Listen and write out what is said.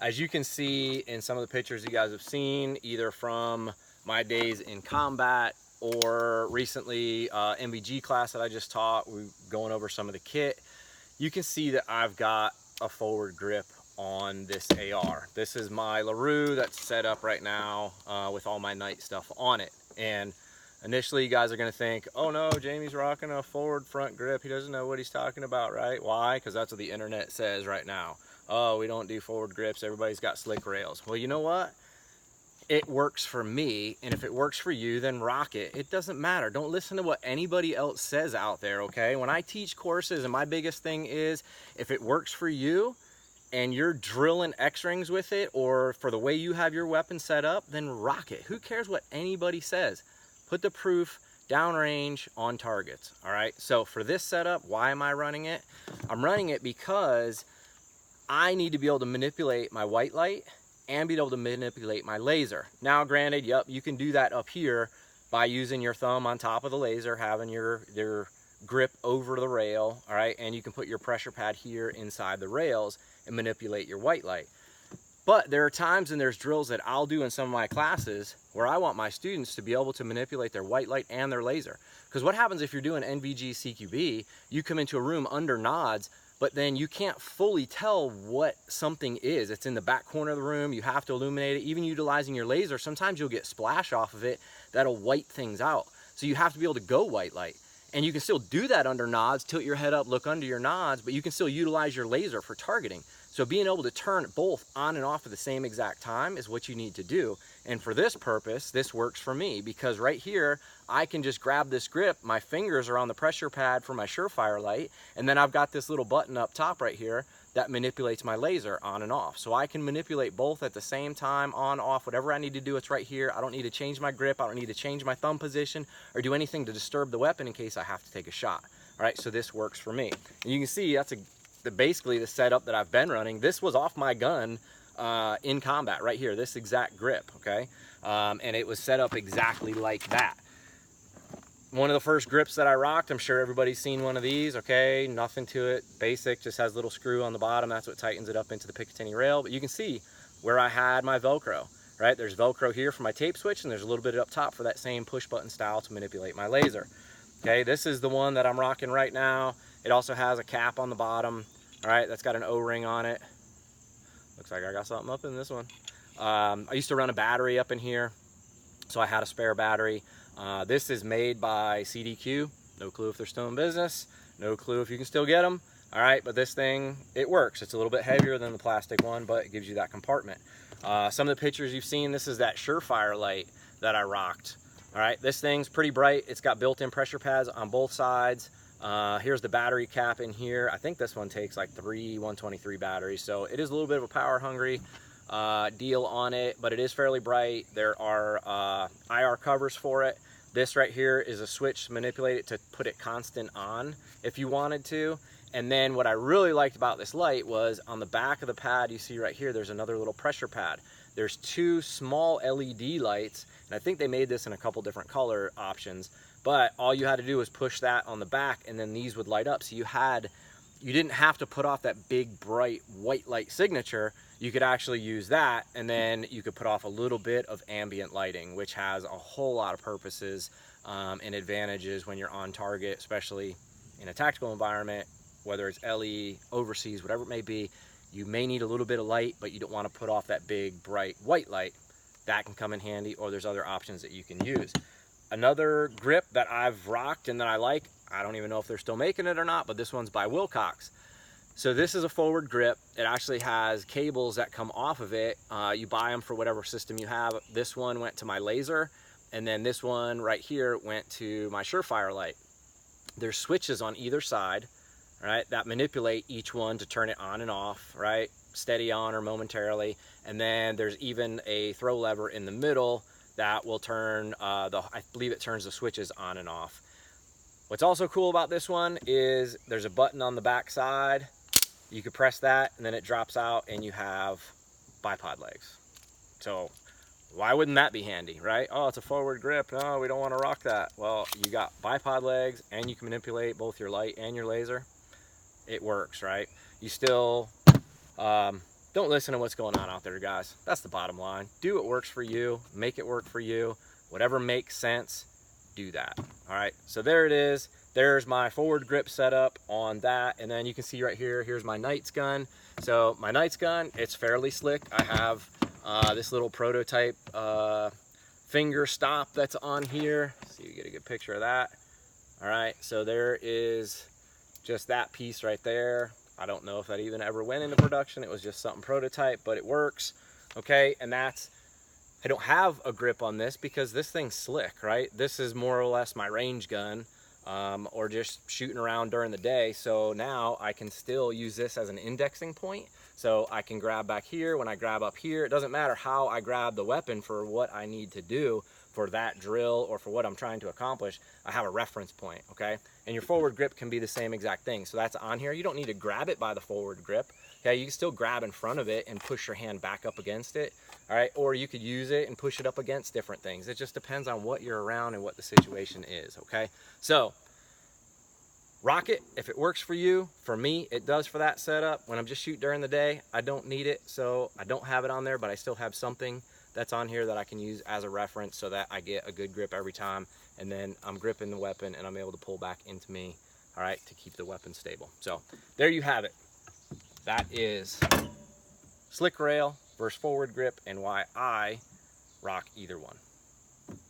As you can see in some of the pictures you guys have seen, either from my days in combat or recently MVG class that I just taught, we're going over some of the kit, you can see that I've got a forward grip on this AR. This is my LaRue that's set up right now with all my night stuff on it. And initially you guys are gonna think, oh no, Jamie's rocking a forward front grip. He doesn't know what he's talking about, right? Why? Because that's what the internet says right now. Oh, we don't do forward grips. Everybody's got slick rails. Well, you know what? It works for me, and if it works for you, then rock it. It doesn't matter. Don't listen to what anybody else says out there, okay? When I teach courses, and my biggest thing is, if it works for you and you're drilling X-rings with it, or for the way you have your weapon set up, then rock it. Who cares what anybody says? Put the proof downrange on targets, all right? So for this setup, why am I running it? I'm running it because I need to be able to manipulate my white light and be able to manipulate my laser. Now, granted, yep, you can do that up here by using your thumb on top of the laser, having your grip over the rail, all right? And you can put your pressure pad here inside the rails and manipulate your white light. But there are times and there's drills that I'll do in some of my classes where I want my students to be able to manipulate their white light and their laser. Because what happens if you're doing NVG CQB, you come into a room under nods, but then you can't fully tell what something is. It's in the back corner of the room, you have to illuminate it. Even utilizing your laser, sometimes you'll get splash off of it that'll white things out. So you have to be able to go white light. And you can still do that under nods, tilt your head up, look under your nods, but you can still utilize your laser for targeting. So being able to turn both on and off at the same exact time is what you need to do. And for this purpose, this works for me, because right here, I can just grab this grip, my fingers are on the pressure pad for my Surefire light, and then I've got this little button up top right here that manipulates my laser on and off. So I can manipulate both at the same time, on, off, whatever I need to do, it's right here. I don't need to change my grip, I don't need to change my thumb position or do anything to disturb the weapon in case I have to take a shot. All right, so this works for me. And you can see that's basically the setup that I've been running. This was off my gun in combat right here, this exact grip, okay? And it was set up exactly like that. One of the first grips that I rocked, I'm sure everybody's seen one of these, okay? Nothing to it, basic, just has a little screw on the bottom. That's what tightens it up into the Picatinny rail. But you can see where I had my Velcro, right? There's Velcro here for my tape switch, and there's a little bit up top for that same push button style to manipulate my laser. Okay, this is the one that I'm rocking right now. It also has a cap on the bottom, all right? That's got an O-ring on it. Looks like I got something up in this one. I used to run a battery up in here, so I had a spare battery. This is made by CDQ. No clue if they're still in business. No clue if you can still get them. All right, but this thing, it works. It's a little bit heavier than the plastic one, but it gives you that compartment. Some of the pictures you've seen, this is that Surefire light that I rocked. All right, this thing's pretty bright. It's got built-in pressure pads on both sides. Here's the battery cap in here. I think this one takes like 3 123 batteries, so it is a little bit of a power-hungry deal on it, but it is fairly bright. There are IR covers for it. This right here is a switch to manipulate it to put it constant on if you wanted to. And then what I really liked about this light was on the back of the pad, you see right here, there's another little pressure pad. There's 2 small LED lights, and I think they made this in a couple different color options, but all you had to do was push that on the back and then these would light up. So you didn't have to put off that big bright white light signature. You could actually use that, and then you could put off a little bit of ambient lighting, which has a whole lot of purposes and advantages when you're on target, especially in a tactical environment, whether it's LE, overseas, whatever it may be. You may need a little bit of light, but you don't want to put off that big bright white light. That can come in handy, or there's other options that you can use. Another grip that I've rocked and that I like, I don't even know if they're still making it or not, but this one's by Wilcox. So this is a forward grip. It actually has cables that come off of it. You buy them for whatever system you have. This one went to my laser, and then this one right here went to my Surefire light. There's switches on either side, right, that manipulate each one to turn it on and off, right, steady on or momentarily. And then there's even a throw lever in the middle that will turn, I believe it turns the switches on and off. What's also cool about this one is there's a button on the back side. You could press that and then it drops out and you have bipod legs. So why wouldn't that be handy, right? Oh, it's a forward grip. No, we don't want to rock that. Well, you got bipod legs and you can manipulate both your light and your laser. It works, right? You still, don't listen to what's going on out there, guys. That's the bottom line. Do what works for you, make it work for you. Whatever makes sense, do that. All right, so there it is. There's my forward grip setup on that. And then you can see right here, here's my Knights gun. So my Knights gun, it's fairly slick. I have this little prototype finger stop that's on here. So you get a good picture of that. All right, so there is just that piece right there. I don't know if that even ever went into production. It was just something prototype, but it works. Okay, and that's, I don't have a grip on this because this thing's slick, right? This is more or less my range gun, or just shooting around during the day. So now I can still use this as an indexing point. So I can grab back here. When I grab up here, it doesn't matter how I grab the weapon for what I need to do for that drill or for what I'm trying to accomplish. I have a reference point, okay? And your forward grip can be the same exact thing. So that's on here. You don't need to grab it by the forward grip. Okay, you can still grab in front of it and push your hand back up against it. All right, or you could use it and push it up against different things. It just depends on what you're around and what the situation is, okay? So rock it if it works for you. For me, it does for that setup. When I'm just shooting during the day, I don't need it, so I don't have it on there, but I still have something that's on here that I can use as a reference so that I get a good grip every time, and then I'm gripping the weapon and I'm able to pull back into me, all right, to keep the weapon stable. So there you have it. That is slick rail versus forward grip and why I rock either one.